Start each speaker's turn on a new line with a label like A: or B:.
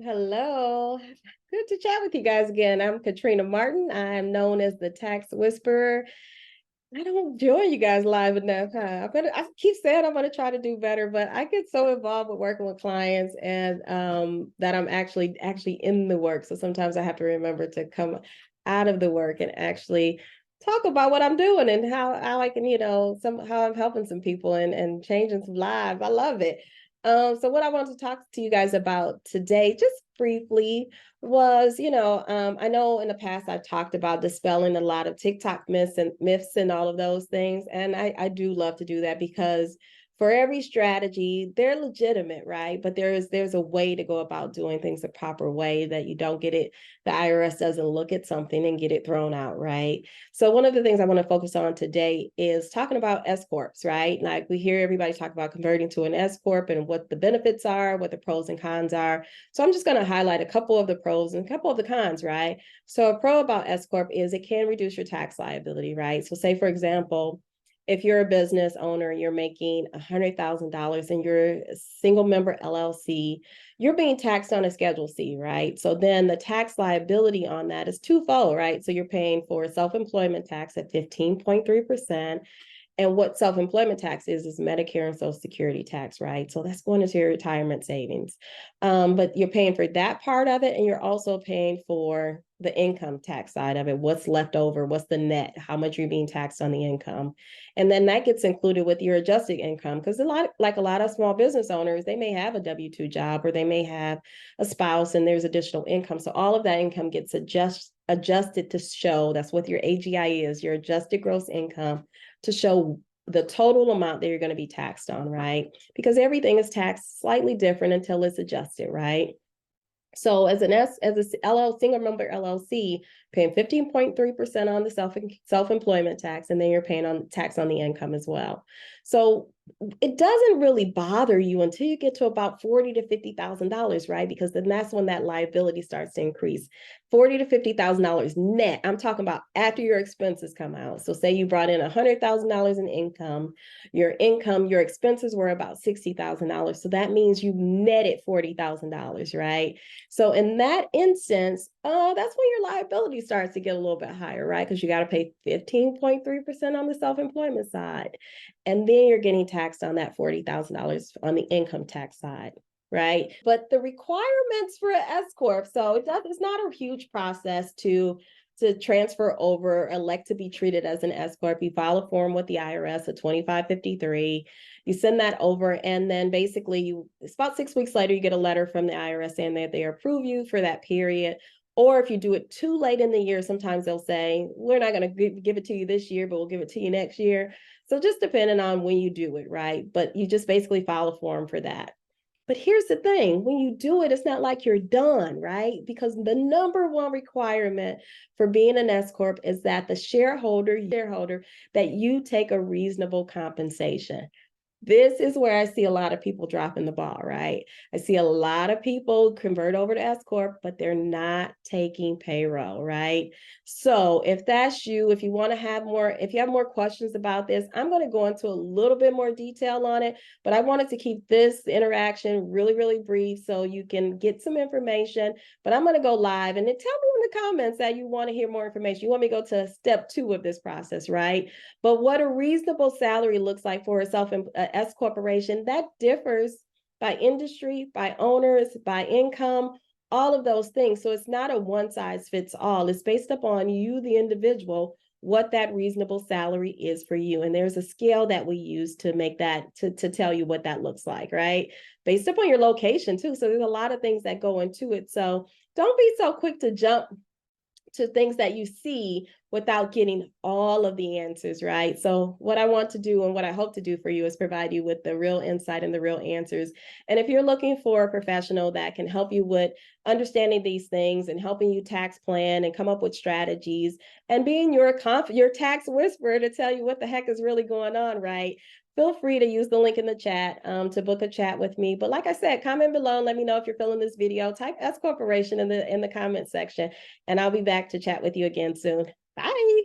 A: Hello. Good to chat with you guys again. I'm Katrina Martin. I'm known as the Tax Whisperer. I don't join you guys live enough, huh? I keep saying I'm gonna try to do better, but I get so involved with working with clients and that I'm actually in the work. So sometimes I have to remember to come out of the work and actually talk about what I'm doing and how I can, how I'm helping some people and changing some lives. I love it. So what I want to talk to you guys about today, just briefly, was, I know in the past I've talked about dispelling a lot of TikTok myths and all of those things. And I do love to do that because for every strategy, they're legitimate, right? But there's a way to go about doing things the proper way that you don't get it. The IRS doesn't look at something and get it thrown out, right? So one of the things I want to focus on today is talking about S-Corps, right? Like we hear everybody talk about converting to an S-Corp and what the benefits are, what the pros and cons are. So I'm just going to highlight a couple of the pros and a couple of the cons, right? So a pro about S-Corp is it can reduce your tax liability, right? So say, for example, if you're a business owner, you're making $100,000 and you're a single member LLC, you're being taxed on a Schedule C, right? So then the tax liability on that is twofold, right? So you're paying for self-employment tax at 15.3%. And what self-employment tax is Medicare and Social Security tax, right? So that's going into your retirement savings. But you're paying for that part of it, and you're also paying for the income tax side of it. What's left over? What's the net? How much you're being taxed on the income? And then that gets included with your adjusted income because a lot of small business owners, they may have a W-2 job or they may have a spouse and there's additional income. So all of that income gets adjusted to show that's what your AGI is, your adjusted gross income, to show the total amount that you're going to be taxed on, right? Because everything is taxed slightly different until it's adjusted, right? So as a single member LLC, paying 15.3% on the self-employment tax, and then you're paying on tax on the income as well. So it doesn't really bother you until you get to about $40,000 to $50,000, right? Because then that's when that liability starts to increase. $40,000 to $50,000 net. I'm talking about after your expenses come out. So say you brought in $100,000 in income, your expenses were about $60,000. So that means you netted $40,000, right? So in that instance, that's when your liability starts to get a little bit higher, right? Because you got to pay 15.3% on the self-employment side. And then you're getting taxed on that $40,000 on the income tax side, right? But the requirements for an S-Corp, so it's not a huge process to transfer over, elect to be treated as an S-Corp. You file a form with the IRS, a 2553. You send that over, and then basically it's about 6 weeks later, you get a letter from the IRS saying that they approve you for that period. Or if you do it too late in the year, sometimes they'll say, we're not going to give it to you this year, but we'll give it to you next year. So just depending on when you do it, right? But you just basically file a form for that. But here's the thing, when you do it, it's not like you're done, right? Because the number one requirement for being an S-Corp is that the shareholder, that you take a reasonable compensation. This is where I see a lot of people dropping the ball, right? I see a lot of people convert over to S-Corp, but they're not taking payroll, right? So if that's you, if you have more questions about this, I'm going to go into a little bit more detail on it, but I wanted to keep this interaction really, really brief so you can get some information. But I'm going to go live and then tell me in the comments that you want to hear more information. You want me to go to step 2 of this process, right? But what a reasonable salary looks like for a S corporation, that differs by industry, by owners, by income, all of those things. So it's not a one size fits all. It's based upon you, the individual, what that reasonable salary is for you. And there's a scale that we use to make that, to tell you what that looks like, right? Based upon your location too. So there's a lot of things that go into it. So don't be so quick to jump to things that you see without getting all of the answers, right? So what I want to do and what I hope to do for you is provide you with the real insight and the real answers. And if you're looking for a professional that can help you with understanding these things and helping you tax plan and come up with strategies and being your tax whisperer to tell you what the heck is really going on, right? Feel free to use the link in the chat to book a chat with me. But like I said, comment below and let me know if you're feeling this video. Type S Corporation in the comment section, and I'll be back to chat with you again soon. Bye.